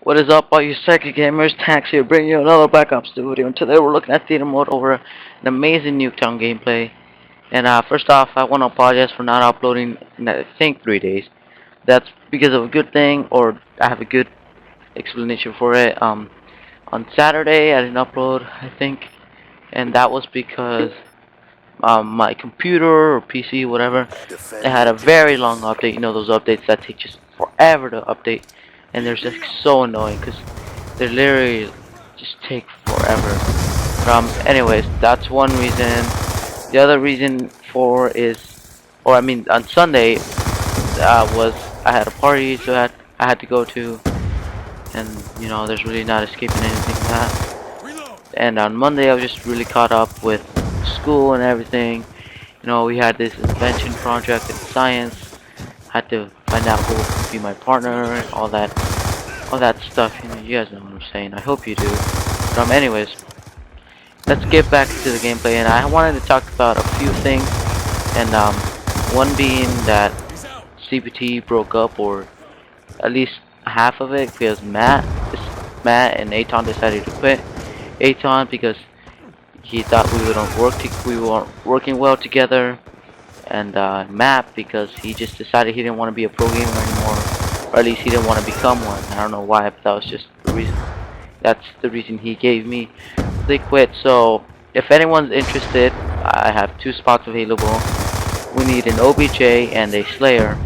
What is up, all you psychic gamers? Tax here, bringing you another Black Ops 2 video. And today we're looking at theater mode over an amazing Nuketown gameplay. And first off, I want to apologize for not uploading in I think 3 days. That's because of a good thing, or I have a good explanation for it. On Saturday I didn't upload, I think, and that was because my computer or PC, whatever, it had a very long update. You know those updates that take just forever to update, and they're just so annoying because they literally just take forever. Anyways, that's one reason. The other reason for is, or I mean, on Sunday was I had a party, so I had to go to, and you know, there's really not escaping anything from that. And on Monday, I was just really caught up with school and everything. You know, we had this invention project in science. Had to find out who would be my partner and all that stuff. You know, you guys know what I'm saying. I hope you do. Anyways, let's get back to the gameplay. And I wanted to talk about a few things. And one being that CPT broke up, or at least half of it, because Matt and Aton decided to quit. Aton because he thought we weren't working well together, and Matt because he just decided he didn't want to be a pro gamer anymore, or at least he didn't want to become one. I don't know why, but that was just the reason. That's the reason he gave me. They quit. So if anyone's interested, I have 2 spots available. We need an OBJ and a Slayer.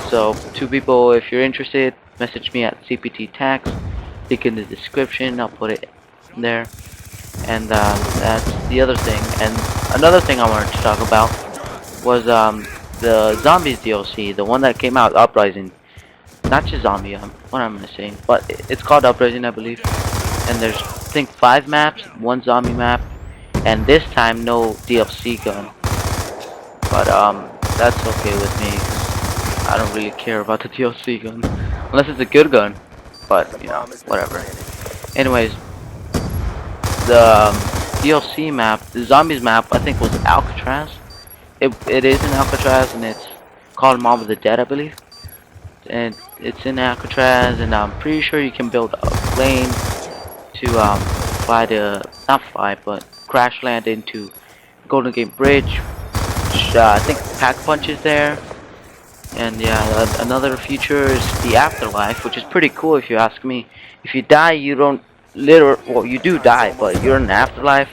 So 2 people, if you're interested, message me at CPT Tax. Link in the description. I'll put it there. And that's the other thing. And another thing I wanted to talk about was the Zombies DLC, the one that came out, Uprising. Not just Zombie, what am I saying? But it's called Uprising, I believe. And there's, I think, 5 maps, 1 zombie map, and this time no DLC gun. But that's okay with me, 'cause I don't really care about the DLC gun, unless it's a good gun. But you know, whatever. Anyways, the DLC map, the zombies map, I think was Alcatraz. It is in Alcatraz, and it's called Mob of the Dead, I believe. And it's in Alcatraz, and I'm pretty sure you can build a plane to fly to, not fly, but crash land into Golden Gate Bridge. Which, I think Pack Punch is there. And yeah, another feature is the afterlife, which is pretty cool if you ask me. If you die, you don't well, you do die, but you're in the afterlife,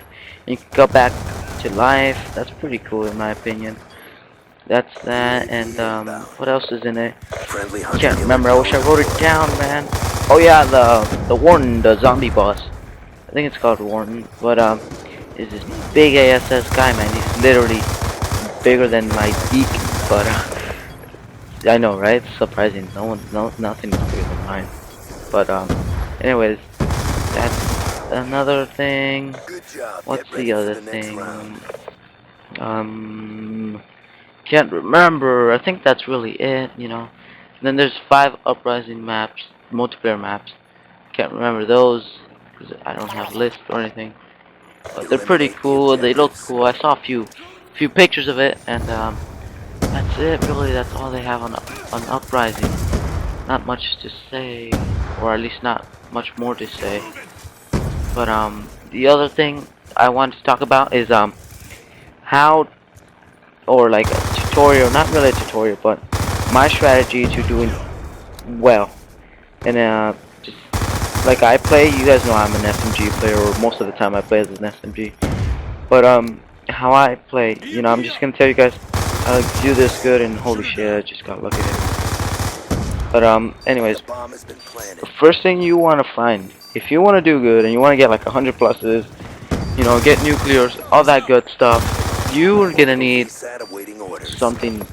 and you can go back to life. That's pretty cool in my opinion. That's that, and what else is in it? I can't remember. I wish I wrote it down, man. Oh yeah, the Warden, the zombie boss. I think it's called Warden, but is this big ASS guy, man. He's literally bigger than my beak, but I know, right? It's surprising. Nothing is bigger than mine. But anyways, that's another thing. What's the other thing? Can't remember. I think that's really it, you know. And then there's 5 Uprising maps, multiplayer maps. Can't remember those because I don't have a list or anything. But they're pretty cool. They look cool. I saw a few pictures of it, and that's it. Really, that's all they have on Uprising. Not much to say, or at least not much more to say. But the other thing I wanted to talk about is how, or like a tutorial, not really a tutorial, but my strategy to doing well. And just like I play, you guys know I'm an SMG player, or most of the time I play as an SMG. But how I play, you know, I'm just gonna tell you guys how to do this good, and holy shit, I just got lucky there. But anyways, the first thing you want to find, if you want to do good and you want to get like 100 pluses, you know, get nuclears, all that good stuff, you are gonna need something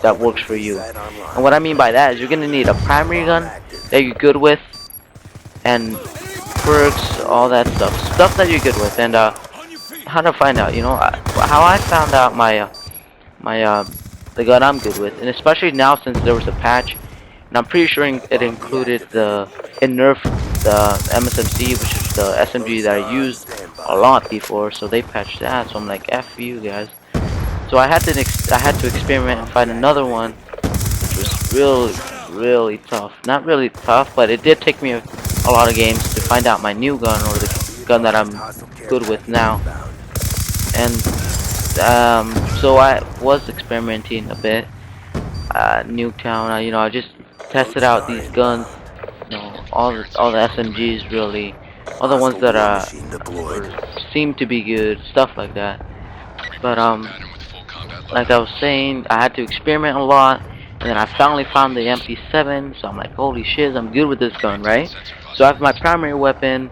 that works for you. And what I mean by that is you're gonna need a primary gun that you're good with, and perks, all that stuff that you're good with. And how to find out, you know, how I found out the gun I'm good with, and especially now since there was a patch, and I'm pretty sure it included it nerfed the MSMC, which is the SMG that I used a lot before, so they patched that. So I'm like, F you guys. So I had to experiment and find another one, which was really tough. Not really tough, but it did take me a lot of games to find out my new gun, or the gun that I'm good with now. And so I was experimenting a bit. Nuketown, I just tested out these guns. All the SMGs really, all the ones that seem to be good, stuff like that. But like I was saying, I had to experiment a lot, and then I finally found the MP7. So I'm like, holy shit, I'm good with this gun, right? So I have my primary weapon,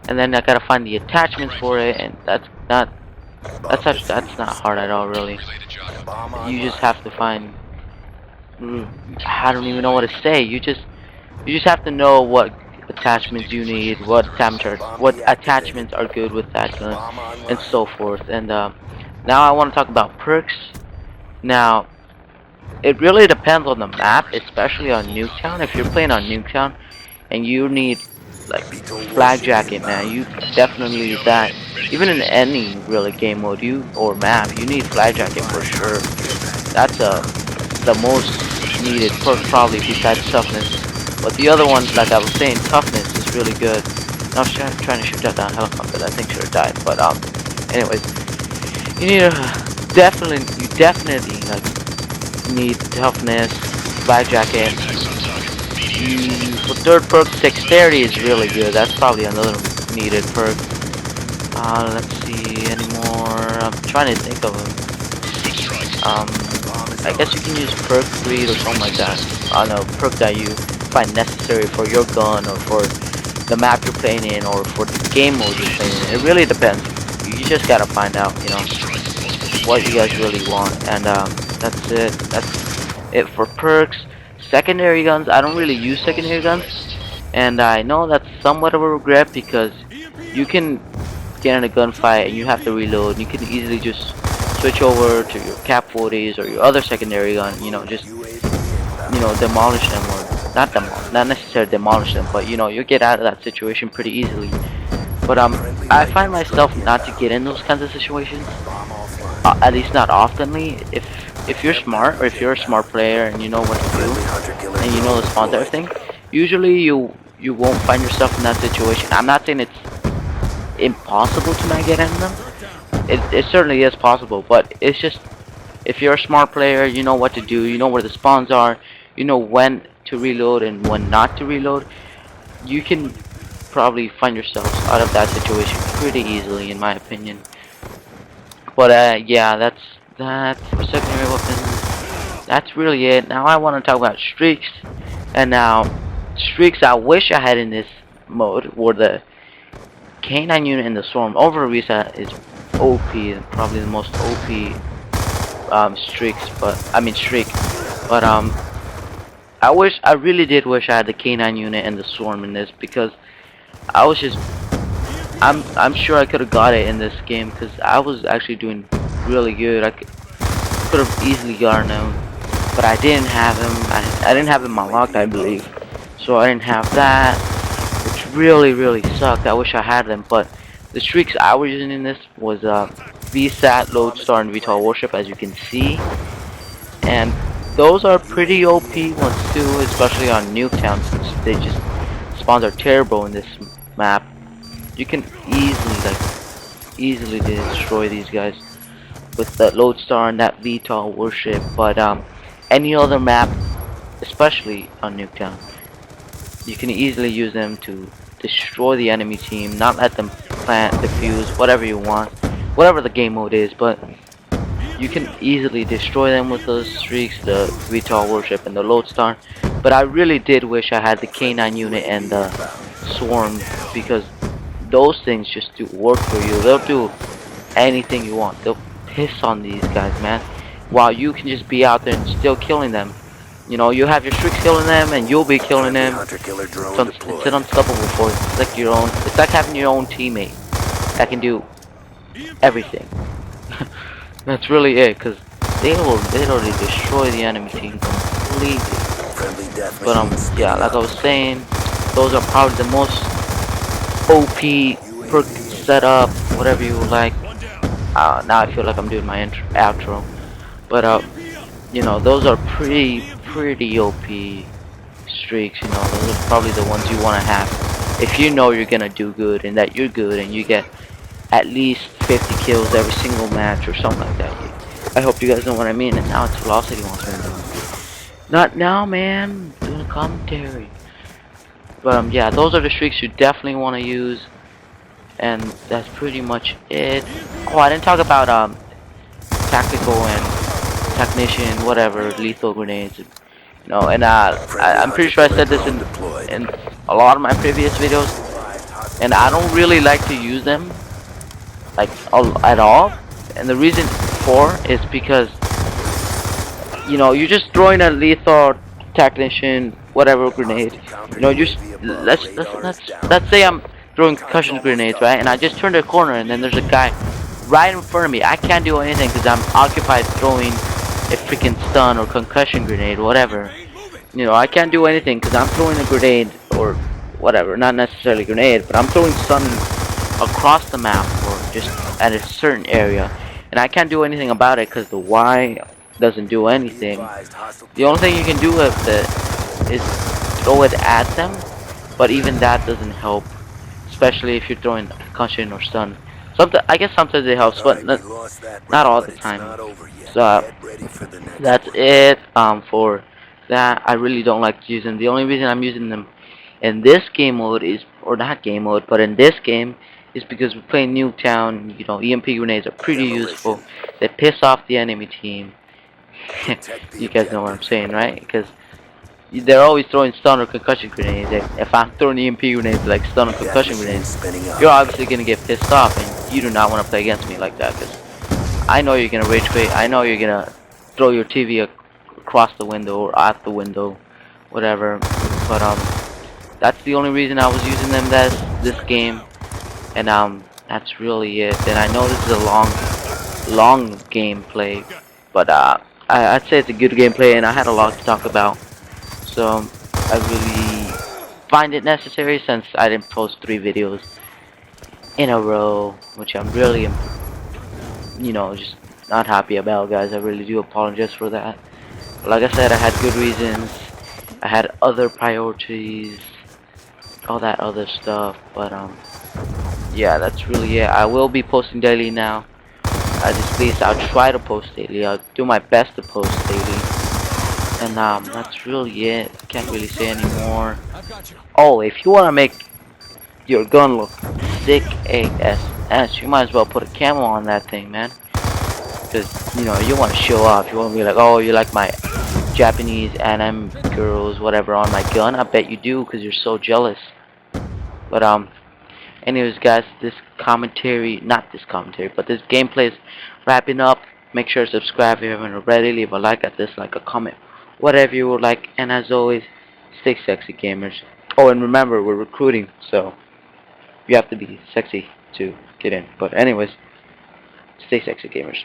and then I gotta find the attachments for it, and that's not hard at all, really. You just have to find. I don't even know what to say. You just have to know what attachments you need, what attachments are good with that gun, and so forth. And now I want to talk about perks. Now, it really depends on the map, especially on Nuketown. If you're playing on Nuketown and you need like flag jacket, man, you definitely need that. Even in any really game mode or map, you need flag jacket for sure. That's the most needed perk probably besides toughness. But the other ones, like I was saying, toughness is really good. I was trying to shoot that down helicopter. That thing should have died. But anyways, you need you definitely like need toughness, flag jacket. For third perk, dexterity is really good. That's probably another needed perk. Let's see anymore. I'm trying to think of them. I guess you can use perk greed or something like that. I don't know, perk that you find necessary for your gun or for the map you're playing in or for the game mode you're playing in. It really depends. You just gotta find out, what you guys really want. And that's it. That's it for perks. Secondary guns, I don't really use secondary guns. And I know that's somewhat of a regret because you can get in a gunfight and you have to reload. You can easily just switch over to your cap 40s or your other secondary gun, just demolish them, or not necessarily demolish them, but you get out of that situation pretty easily. But I find myself not to get in those kinds of situations, at least not oftenly. If you're smart, or if you're a smart player and you know what to do and you know the spawns, everything, usually you won't find yourself in that situation. I'm not saying it's impossible to not get in them. It certainly is possible, but it's just, if you're a smart player, you know what to do, you know where the spawns are, you know when to reload and when not to reload, you can probably find yourself out of that situation pretty easily, in my opinion. But yeah, that's for secondary weapons. That's really it. Now I want to talk about streaks. And now, streaks I wish I had in this mode were the K9 unit and the Swarm. Over Reset is OP, and probably the most OP streak. But I really did wish I had the K9 unit and the Swarm in this, because I'm sure I could have got it in this game, because I was actually doing really good. I could have easily gotten him, but I didn't have him. I didn't have him unlocked, I believe, so I didn't have that, which really sucked. I wish I had them. But the streaks I was using in this was VSAT, Lodestar, and VTOL Warship, as you can see, and those are pretty OP ones too, especially on Nuketown, since they just spawns are terrible in this map. You can easily destroy these guys with the Lodestar and that VTOL Warship. But any other map, especially on Nuketown, you can easily use them to destroy the enemy team, not let them plant, defuse, whatever you want, whatever the game mode is. But you can easily destroy them with those streaks, the VTOL Warship and the Lodestar. But I really did wish I had the K9 unit and the Swarm, because those things just do work for you. They'll do anything you want. They'll piss on these guys, man, while you can just be out there and still killing them. You have your streaks killing them, and you'll be killing them. It's an unstoppable force. It's like having your own teammate that can do everything. That's really it, because they literally destroy the enemy team completely. But yeah, like I was saying, those are probably the most OP perk setup, whatever you like. Now I feel like I'm doing my outro, but those are pretty OP. streaks, you know, those are probably the ones you want to have. If you know you're gonna do good and that you're good and you get at least 50 kills every single match or something like that. I hope you guys know what I mean. And now it's Velocity wants me to do. Not now, man. Doing a commentary. But yeah, those are the streaks you definitely want to use. And that's pretty much it. Oh, I didn't talk about tactical and technician, whatever, lethal grenades. You know, and I'm pretty sure I said this in a lot of my previous videos. And I don't really like to use them like at all. And the reason for is because, you know, you're just throwing a lethal technician, whatever grenade. You know, just let's say I'm throwing concussion grenades, right? And I just turn the corner, and then there's a guy right in front of me. I can't do anything because I'm occupied throwing a freaking stun or concussion grenade, whatever. You know, I can't do anything because I'm throwing a grenade or whatever, not necessarily grenade, but I'm throwing stun across the map or just at a certain area, and I can't do anything about it because the Y doesn't do anything. The only thing you can do with it is throw it at them, but even that doesn't help, especially if you're throwing concussion or stun. I guess sometimes it helps, but not all the time. So that's it for that. I really don't like using them. The only reason I'm using them in this game mode is, or not game mode, but in this game is because we're playing Nuketown. You know, EMP grenades are pretty useful. They piss off the enemy team. You guys know what I'm saying, right? Because they're always throwing stun or concussion grenades. If I'm throwing EMP grenades like stun or concussion grenades, you're obviously gonna get pissed off, and you do not want to play against me like that. Because I know you're gonna rage quit. I know you're gonna throw your TV across the window or at the window, whatever. But that's the only reason I was using them this game, and that's really it. And I know this is a long gameplay, but I'd say it's a good gameplay, and I had a lot to talk about. So I really find it necessary since I didn't post 3 videos in a row, which I'm really, you know, just not happy about, guys. I really do apologize for that. But like I said, I had good reasons. I had other priorities, all that other stuff. But yeah, that's really it. I will be posting daily now. At least I'll try to post daily. I'll do my best to post daily. And that's really it. Can't really say anymore. Oh, if you wanna make your gun look sick ASS, you might as well put a camo on that thing, man. Because, you know, you want to show off. You want to be like, oh, you like my Japanese anime girls, whatever, on my gun. I bet you do, because you're so jealous. But anyways, guys, this commentary, not this commentary, but this gameplay is wrapping up. Make sure to subscribe if you haven't already. Leave a like, a dislike, a comment, whatever you would like. And as always, stay sexy, gamers. Oh, and remember, we're recruiting, so you have to be sexy to get in. But anyways, stay sexy, gamers.